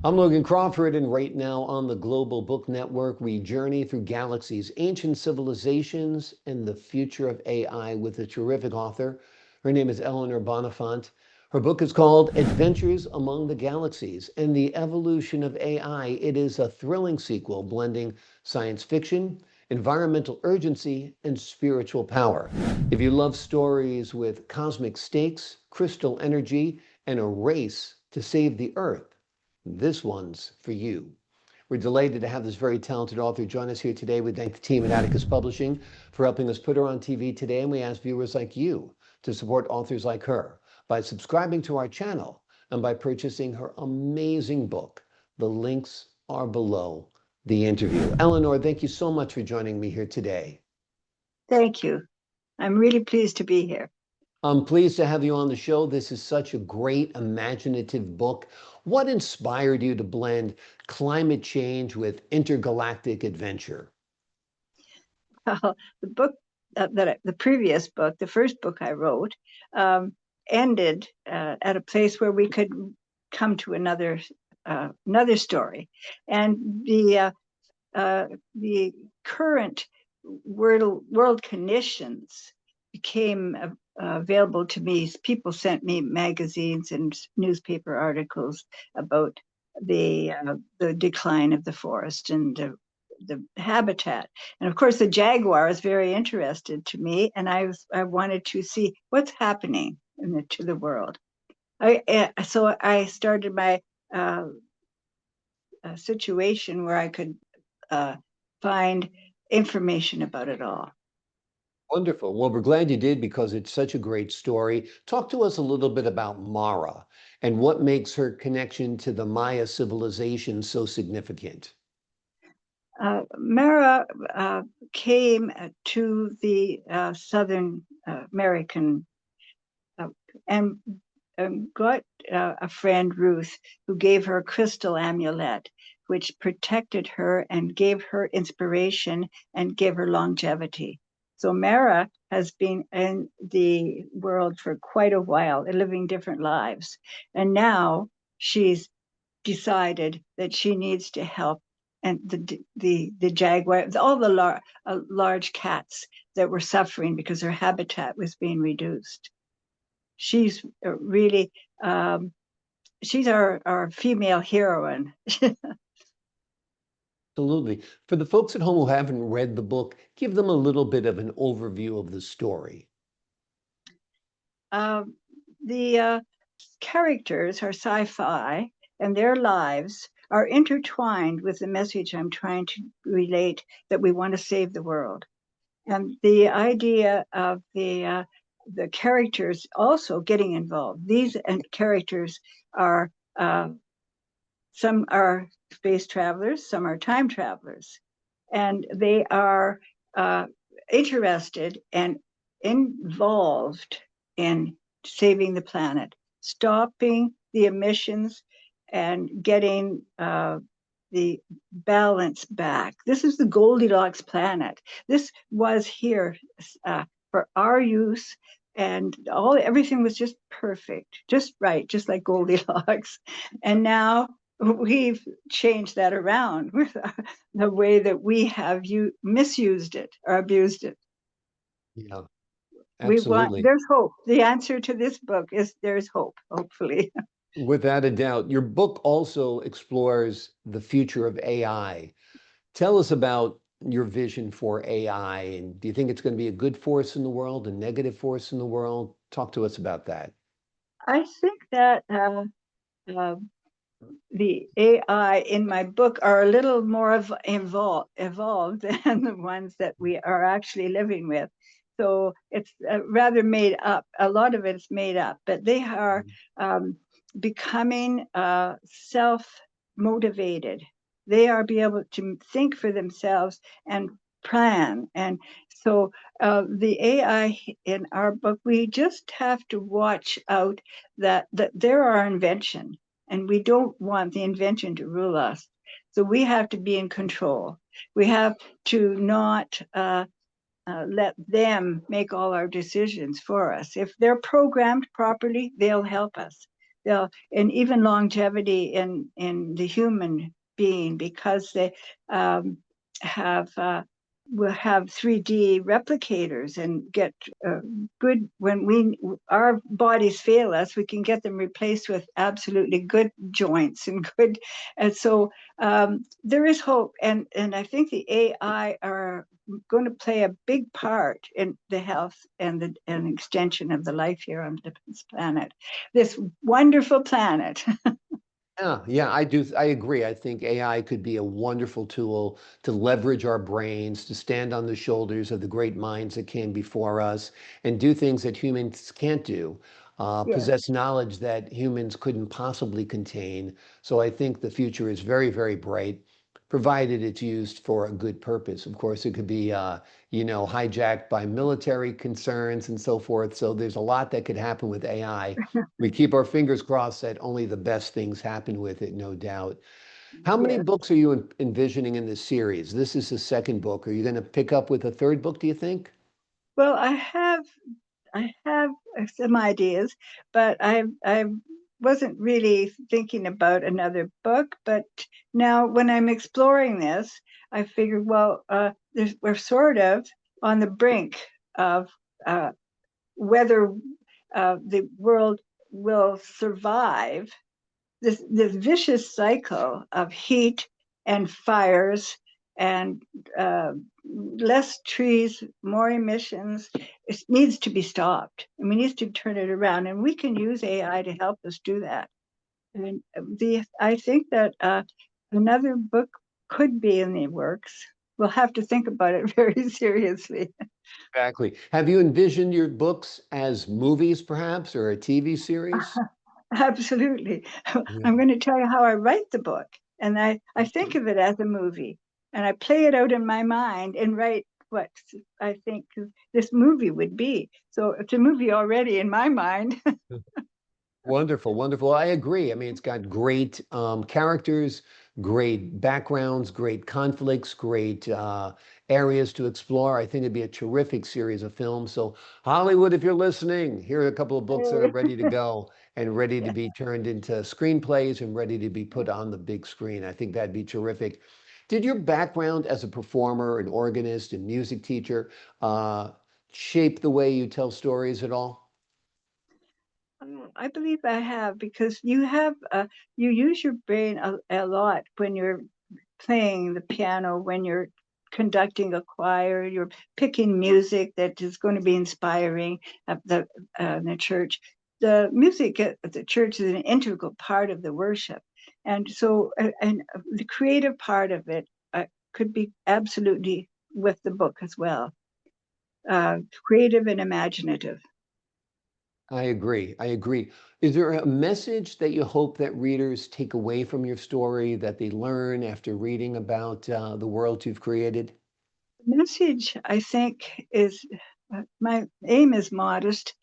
I'm Logan Crawford, and right now on the Global Book Network, we journey through galaxies, ancient civilizations, and the future of AI with a terrific author. Her name is Eleanor Bonenfant. Her book is called Adventures Among the Galaxies and the Evolution of AI. It is a thrilling sequel blending science fiction, environmental urgency, and spiritual power. If you love stories with cosmic stakes, crystal energy, and a race to save the Earth, this one's for you. We're delighted to have this very talented author join us here today. We thank the team at Atticus Publishing for helping us put her on TV today, and we ask viewers like you to support authors like her by subscribing to our channel and by purchasing her amazing book. The links are below the interview. Eleanor, thank you so much for joining me here today. Thank you. I'm really pleased to be here. I'm pleased to have you on the show. This is such a great, imaginative book. What inspired you to blend climate change with intergalactic adventure? Well, the book the previous book, the first book I wrote, ended at a place where we could come to another story, and the current world conditions became available to me. People sent me magazines and newspaper articles about the decline of the forest and the habitat. And of course, the jaguar is very interested to me, and I wanted to see what's happening to the world. So I started my situation where I could find information about it all. Wonderful. Well, we're glad you did because it's such a great story. Talk to us a little bit about Mara and what makes her connection to the Maya civilization so significant. Mara came to the Southern American and got a friend, Ruth, who gave her a crystal amulet, which protected her and gave her inspiration and gave her longevity. So Mara has been in the world for quite a while, living different lives. And now she's decided that she needs to help and the jaguar, all the large cats that were suffering because their habitat was being reduced. She's really she's our female heroine. Absolutely. For the folks at home who haven't read the book, give them a little bit of an overview of the story. The characters are sci-fi, and their lives are intertwined with the message I'm trying to relate, that we want to save the world. And the idea of the characters also getting involved. These characters are some are space travelers, some are time travelers, and they are interested and involved in saving the planet, stopping the emissions, and getting the balance back. This is the Goldilocks planet. This was here for our use, and everything was just perfect, just right, just like Goldilocks. And now we've changed that around with the way that we have misused it or abused it. Yeah, absolutely. There's hope. The answer to this book is there's hope, hopefully. Without a doubt. Your book also explores the future of AI. Tell us about your vision for AI, and do you think it's going to be a good force in the world, a negative force in the world? Talk to us about that. I think that the AI in my book are a little more evolved than the ones that we are actually living with. So it's rather made up. A lot of it's made up, but they are becoming self-motivated. They are be able to think for themselves and plan. And so the AI in our book, we just have to watch out that they're our invention, and we don't want the invention to rule us. So we have to be in control. We have to not let them make all our decisions for us. If they're programmed properly, they'll help us. and even longevity in the human being, because they um, have will have 3D replicators and get good when we our bodies fail us, we can get them replaced with absolutely good joints and good, and so there is hope, and I think the AI are going to play a big part in the health and the and extension of the life here on this planet, this wonderful planet. Yeah, yeah, I do. I agree. I think AI could be a wonderful tool to leverage our brains, to stand on the shoulders of the great minds that came before us and do things that humans can't do, Yeah. possess knowledge that humans couldn't possibly contain. So I think the future is very, very bright, provided it's used for a good purpose. Of course, it could be, hijacked by military concerns and so forth. So there's a lot that could happen with AI. We keep our fingers crossed that only the best things happen with it, no doubt. How many Yes. books are you envisioning in this series? This is the second book. Are you going to pick up with a third book, do you think? Well, I have some ideas, but I wasn't really thinking about another book. But now, when I'm exploring this, I figured, well, we're sort of on the brink of uh, whether the world will survive this vicious cycle of heat and fires and less trees, more emissions. It needs to be stopped, and we need to turn it around. And we can use AI to help us do that. And I think that another book could be in the works. We'll have to think about it very seriously. Exactly. Have you envisioned your books as movies, perhaps, or a TV series? Absolutely. Yeah. I'm going to tell you how I write the book. And I think of it as a movie. And I play it out in my mind and write what I think this movie would be. So it's a movie already in my mind. Wonderful, wonderful. I agree. I mean, it's got great characters, great backgrounds, great conflicts, great areas to explore. I think it'd be a terrific series of films. So, Hollywood, if you're listening, here are a couple of books that are ready to go and ready to Yeah. be turned into screenplays and ready to be put on the big screen. I think that'd be terrific. Did your background as a performer, an organist, and music teacher uh, shape the way you tell stories at all? I believe I have, because you use your brain a lot when you're playing the piano, when you're conducting a choir, you're picking music that is going to be inspiring at the church. The music at the church is an integral part of the worship, and so and the creative part of it could be absolutely with the book as well. Creative and imaginative. I agree. I agree. Is there a message that you hope that readers take away from your story that they learn after reading about the world you've created? The message, I think, is my aim is modest.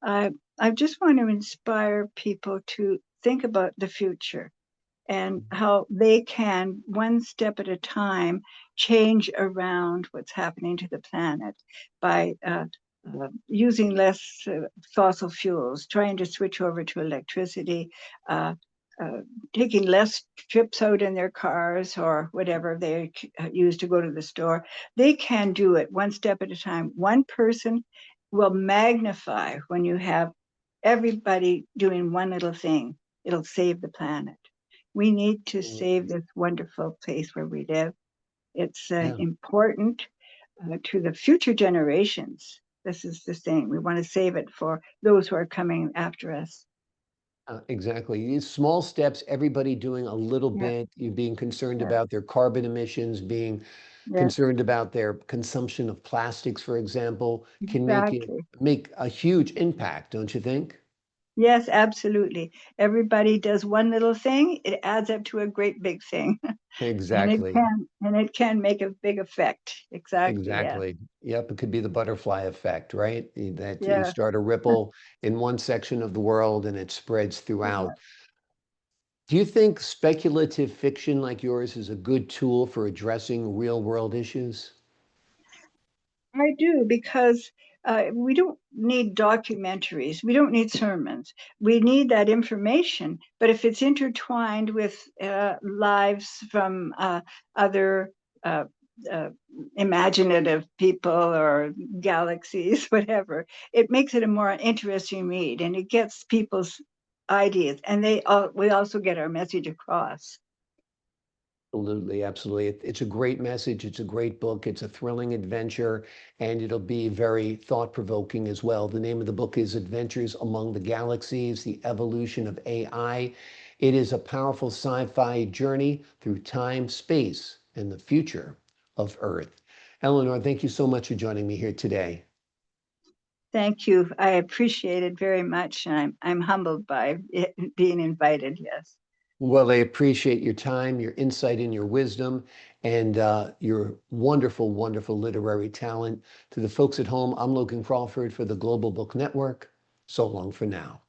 Uh, I just want to inspire people to think about the future and how they can, one step at a time, change around what's happening to the planet by using less fossil fuels, trying to switch over to electricity, uh, uh, taking less trips out in their cars or whatever they use to go to the store. They can do it one step at a time. One person will magnify when you have everybody doing one little thing. It'll save the planet. We need to save Mm, this wonderful place where we live. It's yeah, important to the future generations. This is the thing. We want to save it for those who are coming after us. exactly. These small steps, everybody doing a little Yeah, bit, you being concerned yeah, about their carbon emissions, being yeah, concerned about their consumption of plastics, for example, can exactly. make a huge impact, don't you think? Yes, absolutely. Everybody does one little thing, it adds up to a great big thing. And Exactly. it can make a big effect. Exactly. Yeah. Exactly. Yep, it could be the butterfly effect, right? That you Yeah. start a ripple in one section of the world and it spreads Yeah. throughout. Do you think speculative fiction like yours is a good tool for addressing real world issues? I do, because We don't need documentaries. We don't need sermons. We need that information. But if it's intertwined with lives from other uh, uh, imaginative people or galaxies, whatever, it makes it a more interesting read, and it gets people's ideas, and we also get our message across. Absolutely, absolutely. It's a great message. It's a great book. It's a thrilling adventure, and it'll be very thought-provoking as well. The name of the book is Adventures Among the Galaxies, The Evolution of AI. It is a powerful sci-fi journey through time, space, and the future of Earth. Eleanor, thank you so much for joining me here today. Thank you. I appreciate it very much, and I'm humbled by it being invited. Yes. Well, I appreciate your time, your insight, and your wisdom, and your wonderful, wonderful literary talent. To the folks at home, I'm Logan Crawford for the Global Book Network. So long for now.